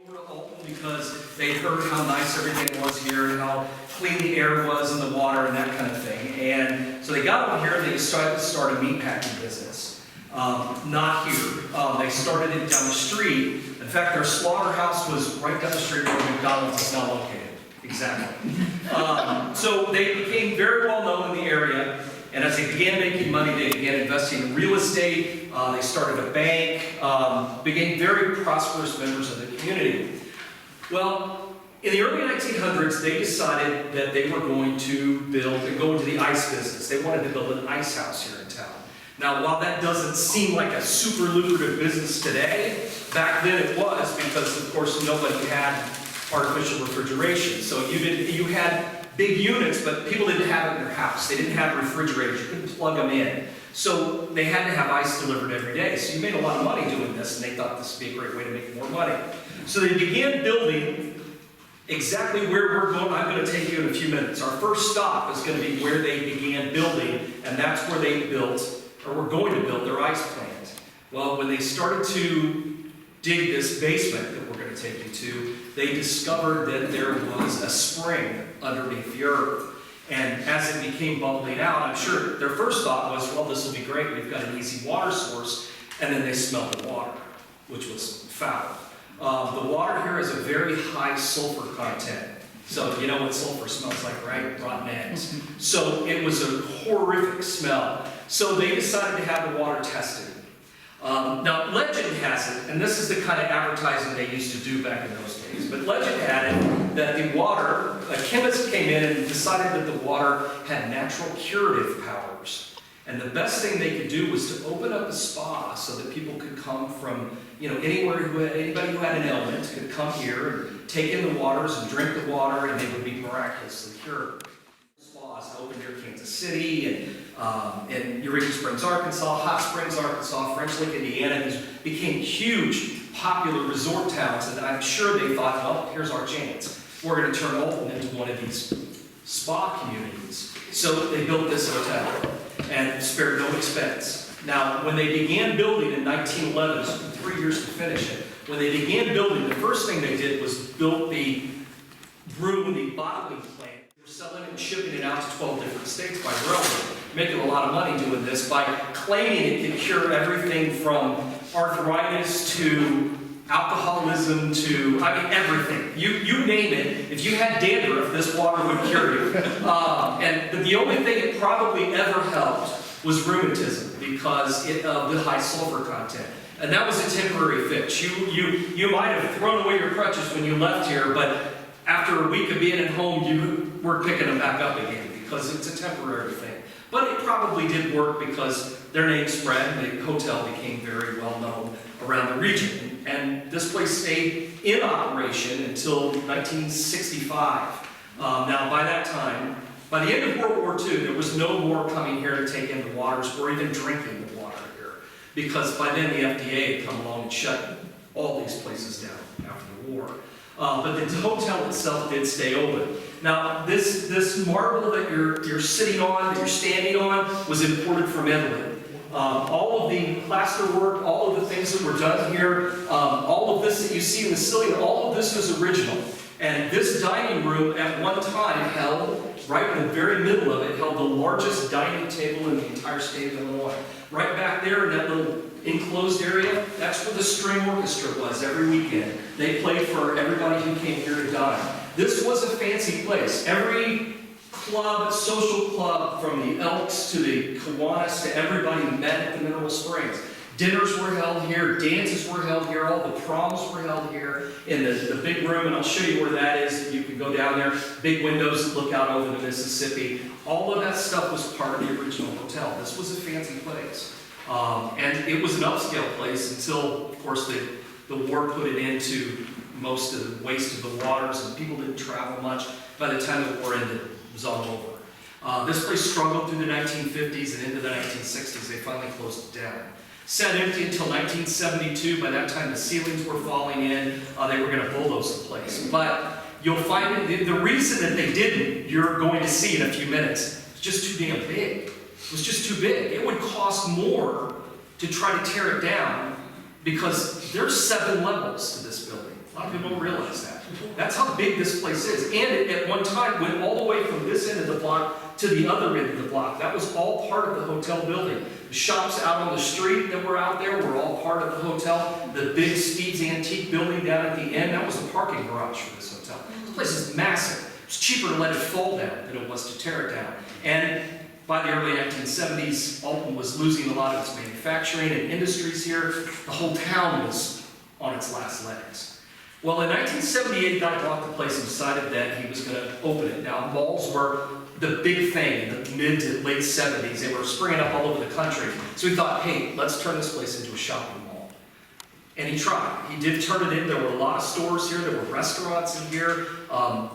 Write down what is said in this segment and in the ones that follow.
Over to Alton because they heard how nice everything was here and how clean the air was and the water and that kind of thing. And so they got over here and they decided to start a meatpacking business. Not here. They started it down the street. In fact, their slaughterhouse was right down the street where McDonald's is now located. Exactly. So they became very well known in the area. And as they began making money, they began investing in real estate. They started a bank, became very prosperous members of the community. Well, in the early 1900s, they decided that they were going to go into the ice business. They wanted to build an ice house here in town. Now, while that doesn't seem like a super lucrative business today, back then it was because, of course, nobody had artificial refrigeration. So you had big units, but people didn't have it in their house. They didn't have refrigerators. You couldn't plug them in. So they had to have ice delivered every day. So you made a lot of money doing this, and they thought this would be a great way to make more money. So they began building exactly where we're going. I'm going to take you in a few minutes. Our first stop is going to be where they began building, and that's where they built, or were going to build their ice plant. Well, when they started to dig this basement that we're going to take you to, they discovered that there was a spring underneath the earth. And as it became bubbling out, I'm sure their first thought was, well, this will be great. We've got an easy water source. And then they smelled the water, which was foul. The water here has a very high sulfur content. So you know what sulfur smells like, right? Rotten eggs. So it was a horrific smell. So they decided to have the water tested. Now, legend has it, and this is the kind of advertising they used to do back in those days, but legend had it that the water, a chemist came in and decided that the water had natural curative powers. And the best thing they could do was to open up a spa so that people could come from, anybody who had an ailment could come here and take in the waters and drink the water, and they would be miraculously cured. Spas opened here in Kansas City and Eureka Springs, Arkansas, Hot Springs, Arkansas, French Lick, Indiana. These became huge, popular resort towns, and I'm sure they thought, well, here's our chance. We're going to turn Alton into one of these spa communities. So they built this hotel and spared no expense. Now, when they began building in 1911, it took 3 years to finish it. When they began building, the first thing they did was built the bottling plant. They were selling it and shipping it out to 12 different states by railroad, making a lot of money doing this by claiming it could cure everything from arthritis to alcoholism to, everything. You name it. If you had dandruff, this water would cure you. And the only thing it probably ever helped was rheumatism because of the high sulfur content. And that was a temporary fix. You might have thrown away your crutches when you left here, but after a week of being at home, you were picking them back up again because it's a temporary thing. But it probably did work because their name spread and the hotel became very well known around the region. And this place stayed in operation until 1965. Now, by that time, by the end of World War II, there was no more coming here to take in the waters or even drinking the water here. Because by then the FDA had come along and shut all these places down after the war. But the hotel itself did stay open. Now, this marble that you're sitting on, that you're standing on, was imported from Italy. All of the plaster work, all of the things that were done here, all of this that you see in the ceiling, all of this was original. And this dining room at one time held, right in the very middle of it, held the largest dining table in the entire state of Illinois. Right back there in that little enclosed area, that's where the string orchestra was every weekend. They played for everybody who came here to dine. This was a fancy place. Every club, social club, from the Elks to the Kiwanis to everybody met at the Mineral Springs. Dinners were held here, dances were held here, all the proms were held here in the big room, and I'll show you where that is. You can go down there, big windows that look out over the Mississippi. All of that stuff was part of the original hotel. This was a fancy place. And it was an upscale place until, of course, the war put it into most of the waste of the waters, and people didn't travel much. By the time the war ended, it was all over. This place struggled through the 1950s and into the 1960s. They finally closed it down. Sat empty until 1972. By that time, the ceilings were falling in. They were going to bulldoze the place. But you'll find the reason that they didn't, you're going to see in a few minutes, it's just too damn big. It was just too big. It would cost more to try to tear it down because there's 7 levels to this building. A lot of people don't realize that. That's how big this place is. And it at one time went all the way from this end of the block to the other end of the block. That was all part of the hotel building. The shops out on the street that were out there were all part of the hotel. The big Steve's Antique building down at the end, that was a parking garage for this hotel. This place is massive. It's cheaper to let it fall down than it was to tear it down. And by the early 1970s, Alton was losing a lot of its manufacturing and industries here. The whole town was on its last legs. Well, in 1978, a guy bought the place and decided that he was going to open it. Now, malls were the big thing in the mid to late 70s. They were springing up all over the country. So he thought, hey, let's turn this place into a shopping mall. And he tried. He did turn it in. There were a lot of stores here. There were restaurants in here.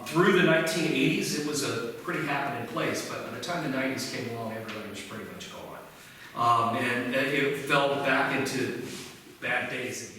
Through the 1980s, it was a pretty happening place. But by the time the 90s came along, everybody was pretty much gone. And it fell back into bad days again.